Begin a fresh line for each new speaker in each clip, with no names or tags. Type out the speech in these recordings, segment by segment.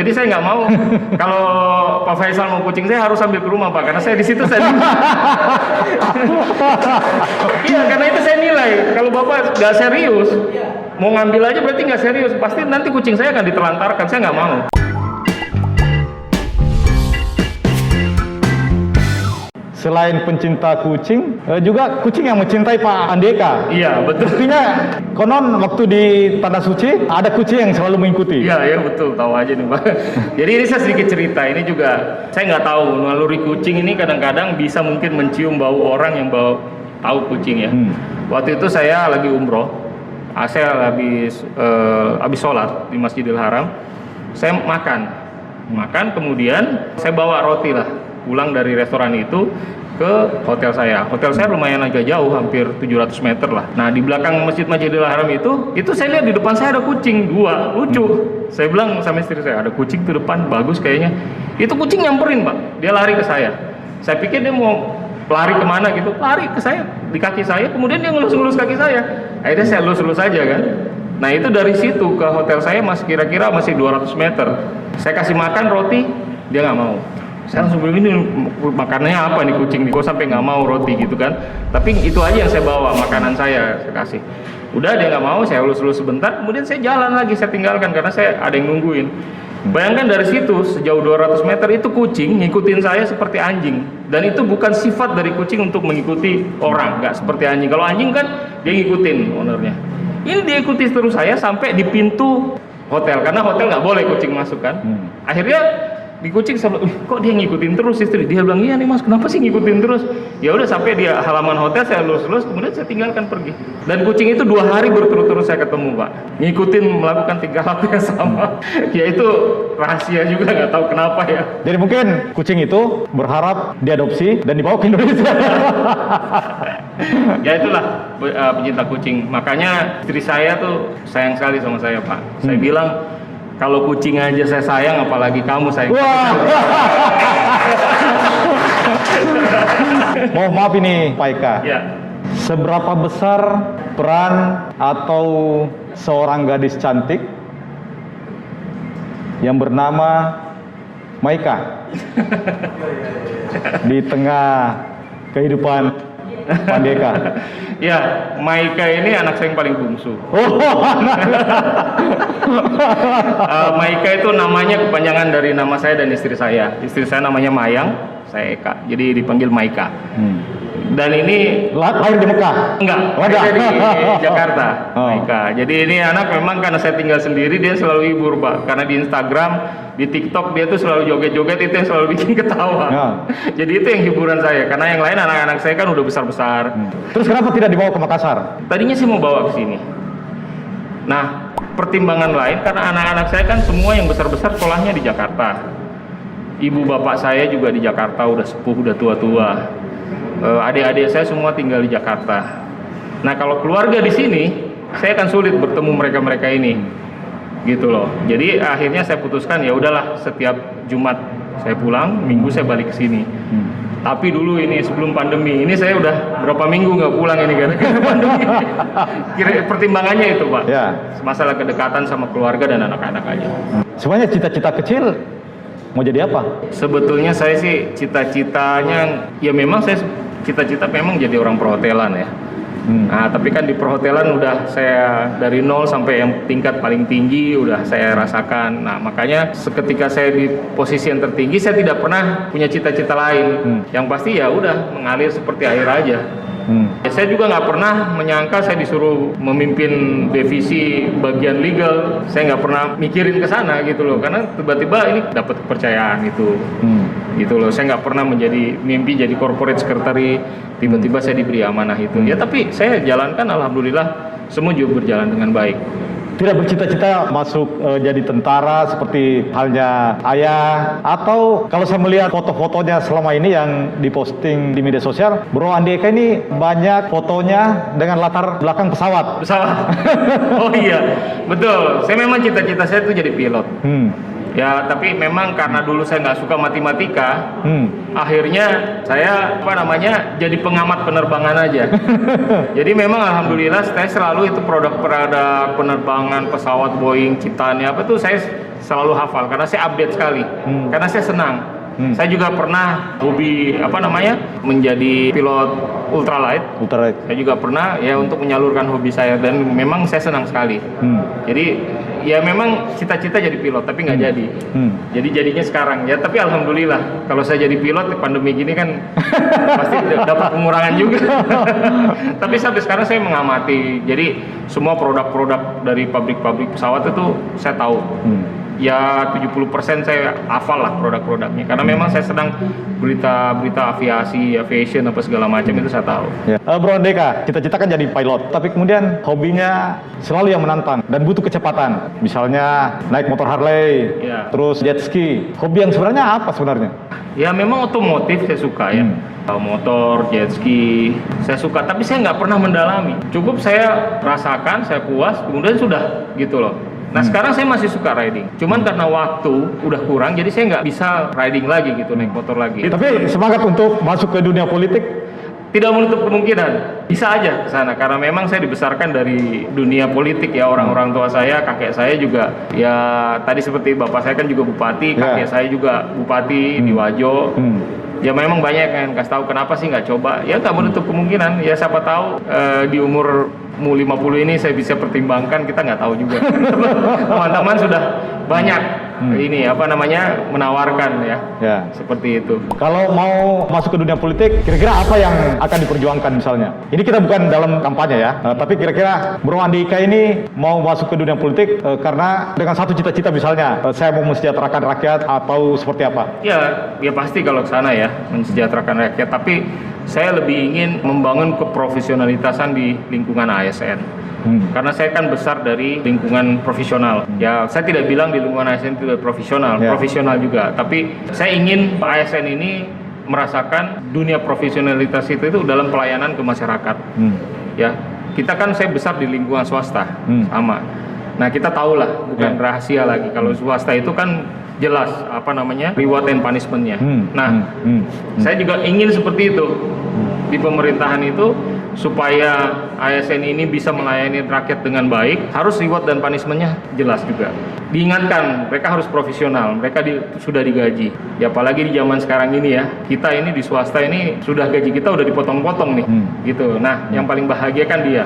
Jadi saya nggak mau kalau Pak Faisal mau kucing saya harus ambil ke rumah Pak, karena saya di situ saya iya, karena itu saya nilai kalau Bapak nggak serius mau ngambil aja berarti nggak serius, pasti nanti kucing saya akan ditelantarkan, saya nggak mau.
Selain pencinta kucing, juga kucing yang mencintai Pak Andeka.
Iya, betul.
Buktinya, konon waktu di Tanah Suci, ada kucing yang selalu mengikuti.
Iya, betul. Tahu aja nih, Pak. Jadi ini saya sedikit cerita. Ini juga, saya nggak tahu, naluri kucing ini kadang-kadang bisa mungkin mencium bau orang yang tahu kucing ya. Waktu itu saya lagi umroh, saya habis sholat di Masjidil Haram, saya makan, kemudian saya bawa roti lah, pulang dari restoran itu ke hotel saya. Hotel saya lumayan agak jauh, hampir 700 meter lah. Nah, di belakang Masjidil Haram itu saya lihat di depan saya ada kucing 2, lucu. Saya bilang sama istri saya, ada kucing tuh depan, bagus kayaknya. Itu kucing nyamperin Pak, dia lari ke saya. Saya pikir dia mau lari kemana gitu, lari ke saya, di kaki saya, kemudian dia ngelus-ngelus kaki saya. Akhirnya saya elus-elus aja kan. Nah, itu dari situ ke hotel saya kira-kira masih 200 meter. Saya kasih makan roti, dia nggak mau. Saya langsung bilang, ini makanannya apa nih kucing nih, kok sampai nggak mau roti gitu kan. Tapi itu aja yang saya bawa, makanan saya kasih. Udah dia nggak mau, saya elus-elus sebentar, kemudian saya jalan lagi, saya tinggalkan karena saya ada yang nungguin. Bayangkan dari situ sejauh 200 meter itu kucing ngikutin saya seperti anjing. Dan itu bukan sifat dari kucing untuk mengikuti orang, nggak seperti anjing. Kalau anjing kan dia ngikutin ownernya. Ini dia ikuti terus saya sampai di pintu hotel, karena hotel nggak boleh kucing masuk kan. Akhirnya di kucing saya bilang, kok dia ngikutin terus istri? Dia bilang, iya nih mas, kenapa sih ngikutin terus? Ya udah, sampai dia halaman hotel saya lulus, kemudian saya tinggalkan pergi. Dan kucing itu 2 hari berturut-turut saya ketemu Pak, ngikutin melakukan tingkah laku yang sama. Ya itu rahasia juga, nggak tahu kenapa ya.
Jadi mungkin kucing itu berharap diadopsi dan dibawa ke Indonesia.
Ya itulah pecinta kucing. Makanya istri saya tuh sayang sekali sama saya Pak. Saya bilang, kalau kucing aja saya sayang, apalagi kamu sayang.
Wah. Mohon maaf ini Pak Eka.
Ya.
Seberapa besar peran atau seorang gadis cantik yang bernama Maika di tengah kehidupan Pak Andeka?
Ya, Maika ini anak saya yang paling bungsu. Maika itu namanya kepanjangan dari nama saya dan istri saya. Istri saya namanya Mayang, saya Eka. Jadi dipanggil Maika. Dan ini
lahir di Mekah?
Enggak, lahir di Jakarta. Maika. Jadi ini anak memang karena saya tinggal sendiri, dia selalu hibur Pak. Karena di Instagram, di TikTok dia tuh selalu joget-joget, itu yang selalu bikin ketawa. Jadi itu yang hiburan saya. Karena yang lain anak-anak saya kan udah besar-besar.
Terus kenapa tidak dibawa ke Makassar?
Tadinya sih mau bawa ke sini. Nah, pertimbangan lain karena anak-anak saya kan semua yang besar-besar sekolahnya di Jakarta. Ibu bapak saya juga di Jakarta, udah sepuh, udah tua-tua. Adik-adik saya semua tinggal di Jakarta. Nah, kalau keluarga di sini, saya akan sulit bertemu mereka-mereka ini, gitu loh. Jadi akhirnya saya putuskan, ya udahlah, setiap Jumat saya pulang, Minggu saya balik ke sini. Tapi dulu ini sebelum pandemi, ini saya udah berapa minggu nggak pulang ini karena pandemi. Pertimbangannya itu Pak, masalah kedekatan sama keluarga dan anak-anak aja. Sebenarnya
cita-cita kecil mau jadi apa?
Sebetulnya saya sih cita-citanya, ya memang saya cita-cita memang jadi orang perhotelan ya. Nah, tapi kan di perhotelan udah saya dari nol sampai yang tingkat paling tinggi udah saya rasakan. Nah, makanya seketika saya di posisi yang tertinggi, saya tidak pernah punya cita-cita lain. Yang pasti ya udah mengalir seperti air aja. Saya juga nggak pernah menyangka saya disuruh memimpin divisi bagian legal. Saya nggak pernah mikirin ke sana gitu loh, karena tiba-tiba ini dapat kepercayaan itu. Gitu loh, saya nggak pernah mimpi jadi corporate secretary, tiba-tiba saya diberi amanah itu. Ya tapi saya jalankan, alhamdulillah semua juga berjalan dengan baik.
Tidak bercita-cita masuk jadi tentara seperti halnya ayah, atau kalau saya melihat foto-fotonya selama ini yang diposting di media sosial, Bro Andeka ini banyak fotonya dengan latar belakang pesawat.
Oh iya, betul. Saya memang cita-cita saya itu jadi pilot. Ya, tapi memang karena dulu saya nggak suka matematika, akhirnya saya jadi pengamat penerbangan aja. Jadi memang alhamdulillah saya selalu itu produk-produk penerbangan pesawat Boeing, ciptaannya apa tuh saya selalu hafal karena saya update sekali. Karena saya senang. Saya juga pernah hobi menjadi pilot ultralight. Saya juga pernah ya untuk menyalurkan hobi saya dan memang saya senang sekali. Jadi ya memang cita-cita jadi pilot tapi nggak jadi. Jadi jadinya sekarang ya, tapi alhamdulillah kalau saya jadi pilot pandemi gini kan pasti dapat pengurangan juga. Tapi sampai sekarang saya mengamati. Jadi semua produk-produk dari pabrik-pabrik pesawat itu saya tahu. Ya 70% saya hafal lah produk-produknya karena memang saya sedang berita aviasi, aviation apa segala macam itu saya tahu.
Ya. Bro Andeka, cita-cita kan jadi pilot, tapi kemudian hobinya selalu yang menantang dan butuh kecepatan. Misalnya naik motor Harley, terus jet ski. Hobi yang sebenarnya apa sebenarnya?
Ya memang otomotif saya suka ya. Motor, jet ski, saya suka, tapi saya nggak pernah mendalami. Cukup saya rasakan, saya puas, kemudian sudah gitu loh. Nah sekarang saya masih suka riding, cuman karena waktu udah kurang, jadi saya nggak bisa riding lagi gitu, naik motor lagi.
Tapi semangat untuk masuk ke dunia politik?
Tidak menutup kemungkinan, bisa aja ke sana, karena memang saya dibesarkan dari dunia politik ya, orang-orang tua saya, kakek saya juga, ya tadi seperti bapak saya kan juga bupati, kakek saya juga bupati di Wajo. Ya memang banyak yang kasih tahu kenapa sih nggak coba, ya nggak menutup kemungkinan, ya siapa tahu di umurmu 50 ini saya bisa pertimbangkan, kita nggak tahu juga. Teman-teman sudah banyak menawarkan ya, seperti itu.
Kalau mau masuk ke dunia politik, kira-kira apa yang akan diperjuangkan misalnya? Ini kita bukan dalam kampanye ya, tapi kira-kira Bro Andika ini mau masuk ke dunia politik karena dengan satu cita-cita misalnya, saya mau mensejahterakan rakyat atau seperti apa?
Ya pasti kalau ke sana ya, mensejahterakan rakyat, tapi saya lebih ingin membangun keprofesionalitasan di lingkungan ASN. Karena saya kan besar dari lingkungan profesional. Ya, saya tidak bilang di lingkungan ASN tidak profesional, profesional juga. Tapi saya ingin ASN ini merasakan dunia profesionalitas itu dalam pelayanan ke masyarakat. Ya, kita kan saya besar di lingkungan swasta, sama. Nah, kita tahu lah, bukan rahasia lagi. Kalau swasta itu kan jelas reward and punishment-nya. Saya juga ingin seperti itu di pemerintahan itu, supaya ASN ini bisa melayani rakyat dengan baik, harus reward dan punishment-nya jelas juga. Diingatkan, mereka harus profesional, mereka sudah digaji. Ya apalagi di zaman sekarang ini ya, kita ini di swasta ini sudah gaji kita udah dipotong-potong nih, gitu. Nah, yang paling bahagia kan dia,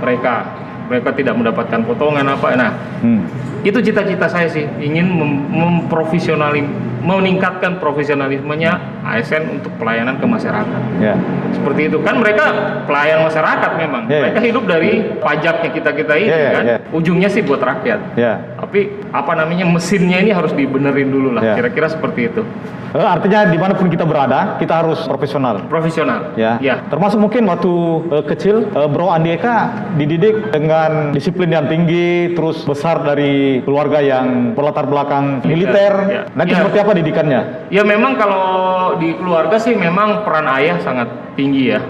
mereka tidak mendapatkan potongan apa. Nah, itu cita-cita saya sih, ingin meningkatkan profesionalismenya ASN untuk pelayanan ke masyarakat. Seperti itu kan, mereka pelayan masyarakat memang. Mereka hidup dari pajaknya kita ini kan. Ujungnya sih buat rakyat. Tapi mesinnya ini harus dibenerin dulu lah. Kira-kira seperti itu.
Artinya dimanapun kita berada, kita harus profesional.
Profesional.
Termasuk mungkin waktu kecil, Bro Andeka dididik dengan disiplin yang tinggi, terus besar dari keluarga yang berlatar belakang militer. Nanti seperti apa didikannya? Ya
memang kalau di keluarga sih memang peran ayah sangat tinggi ya.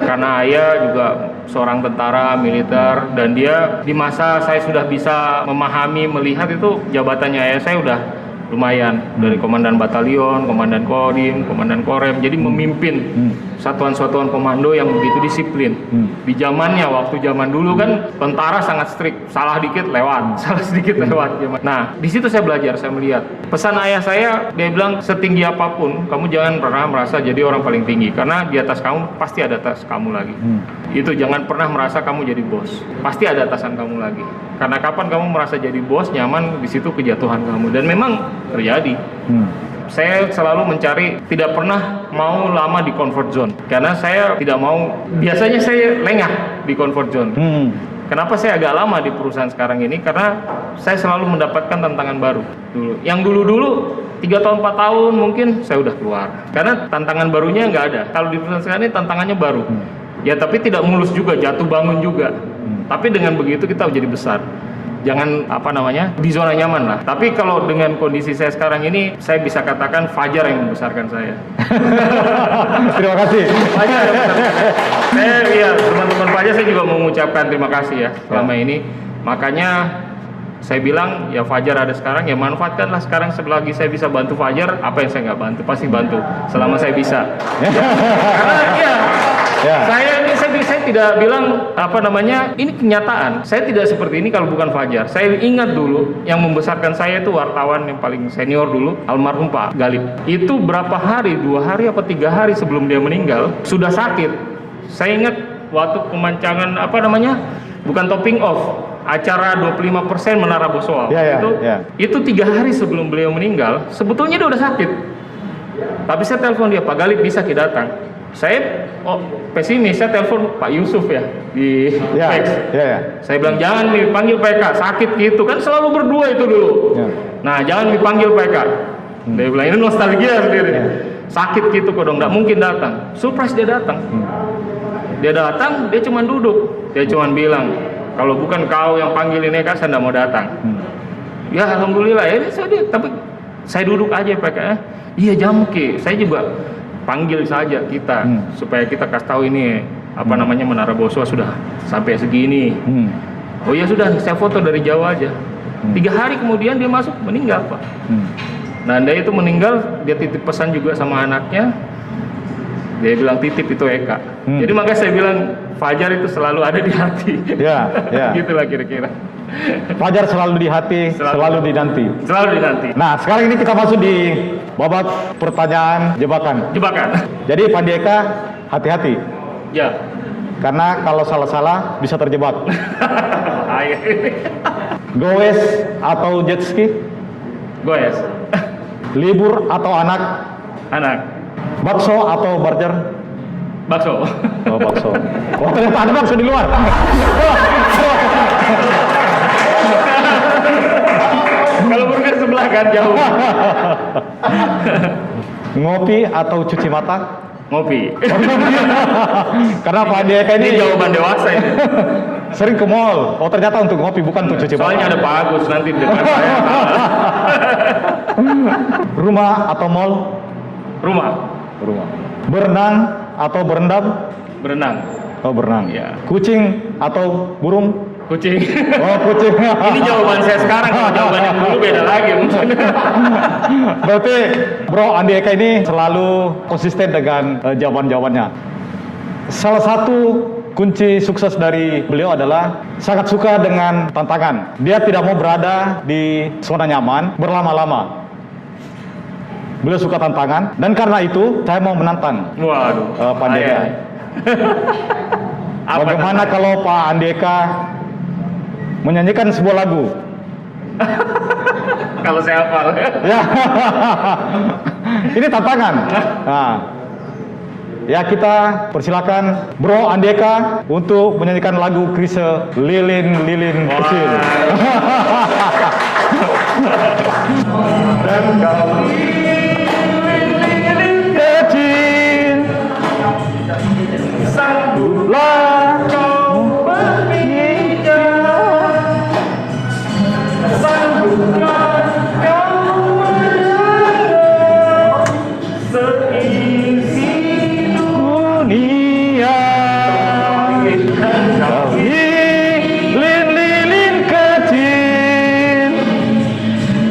Karena ayah juga seorang tentara militer, dan dia di masa saya sudah bisa memahami, melihat itu jabatannya ayah saya udah lumayan, dari komandan batalion, komandan kodim, komandan korem, jadi memimpin satuan-satuan komando yang begitu disiplin. Di zamannya, waktu zaman dulu kan tentara sangat strict, salah dikit lewat, salah sedikit lewat. Nah, di situ saya belajar, saya melihat pesan ayah saya, dia bilang setinggi apapun kamu jangan pernah merasa jadi orang paling tinggi, karena di atas kamu pasti ada atas kamu lagi. Itu jangan pernah merasa kamu jadi bos, pasti ada atasan kamu lagi. Karena kapan kamu merasa jadi bos, nyaman, di situ kejatuhan kamu. Dan memang terjadi. Saya selalu mencari, tidak pernah mau lama di comfort zone. Karena saya tidak mau, biasanya saya lengah di comfort zone. Kenapa saya agak lama di perusahaan sekarang ini? Karena saya selalu mendapatkan tantangan baru. Yang dulu 3 tahun, 4 tahun mungkin saya udah keluar. Karena tantangan barunya nggak ada. Kalau di perusahaan sekarang ini tantangannya baru. Ya tapi tidak mulus juga, jatuh bangun juga. Tapi dengan begitu kita jadi besar. Jangan di zona nyaman lah. Tapi kalau dengan kondisi saya sekarang ini, saya bisa katakan Fajar yang membesarkan saya.
Terima kasih.
Fajar yang teman-teman Fajar, saya juga mau mengucapkan terima kasih ya selama ini. Makanya Saya bilang ya Fajar ada sekarang, ya manfaatkanlah sekarang selagi saya bisa bantu Fajar. Apa yang saya nggak bantu pasti bantu selama saya bisa. Karena saya tidak bilang apa namanya, ini kenyataan. Saya tidak seperti ini kalau bukan Fajar. Saya ingat dulu yang membesarkan saya itu wartawan yang paling senior dulu, almarhum Pak Galip. Itu berapa hari, 2 hari apa 3 hari sebelum dia meninggal sudah sakit. Saya ingat waktu pemancangan apa namanya, bukan topping off, acara 25% Menara Bosoal. Itu 3 hari sebelum beliau meninggal, sebetulnya dia udah sakit. Tapi saya telepon dia, Pak Galip bisa kita datang. Saya pesimis, saya telepon Pak Yusuf ya di fax. Saya bilang jangan dipanggil PK, sakit gitu kan, selalu berdua itu dulu. Nah jangan dipanggil PK. Dia bilang ini nostalgia sendiri. Sakit gitu kok dong, nggak mungkin datang. Surprise dia datang. Dia datang, dia cuma duduk. Dia cuma bilang, kalau bukan kau yang panggil ini kan saya nggak mau datang. Ya alhamdulillah ya, tapi saya duduk aja PK. Iya Jamke, saya juga panggil saja kita supaya kita kasih tahu ini apa namanya Menara Bosoal sudah sampai segini. Oh ya sudah, saya foto dari jauh aja. 3 hari kemudian dia masuk meninggal Pak. Nah dia itu meninggal, dia titip pesan juga sama anaknya. Dia bilang titip itu Eka. Jadi makanya saya bilang Fajar itu selalu ada di hati. Gitulah kira-kira.
Fajar selalu di hati, selalu dinanti.
Selalu dinanti.
Nah, sekarang ini kita masuk di babak pertanyaan jebakan. Jadi Pak Eka, hati-hati.
Ya.
Karena kalau salah-salah bisa terjebak. Goes atau jet ski?
Goes.
Libur atau anak?
Anak.
Bakso atau burger?
Bakso.
Oh, bakso. Oh, ternyata ada bakso di luar.
Kalau burger sebelah kan jauh.
Ngopi atau cuci mata?
Ngopi.
Karena Pak Eka ini
jawaban dewasa ini.
Sering ke mall. Oh ternyata untuk ngopi bukan untuk cuci mata.
Soalnya ada Pak Agus nanti di depan saya.
Rumah atau mall?
Rumah.
Berenang atau berendam?
Berenang.
Oh berenang.
Ya.
Kucing atau burung?
Kucing.
Oh kucing.
Ini jawaban saya sekarang, kalau jawaban yang dulu beda lagi mungkin.
Berarti Bro Andi Eka ini selalu konsisten dengan jawaban-jawabannya. Salah satu kunci sukses dari beliau adalah sangat suka dengan tantangan. Dia tidak mau berada di zona nyaman berlama-lama. Beliau suka tantangan, dan karena itu saya mau menantang Pak Andi Eka. Bagaimana kalau Pak Andi Eka menyanyikan sebuah lagu?
Kalau saya hafal.
Ya. Ini tantangan. Nah, ya kita persilakan Bro Andi Eka untuk menyanyikan lagu Chrisye Lilin-Lilin Kecil. Dan kau lilin-lilin kecil, sangguplah kau berpijak, sangguplah kau meredam seisi dunia. Kau lilin-lilin kecil,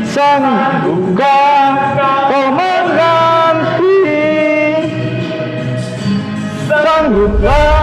sanggupkah kau mengganti, sangguplah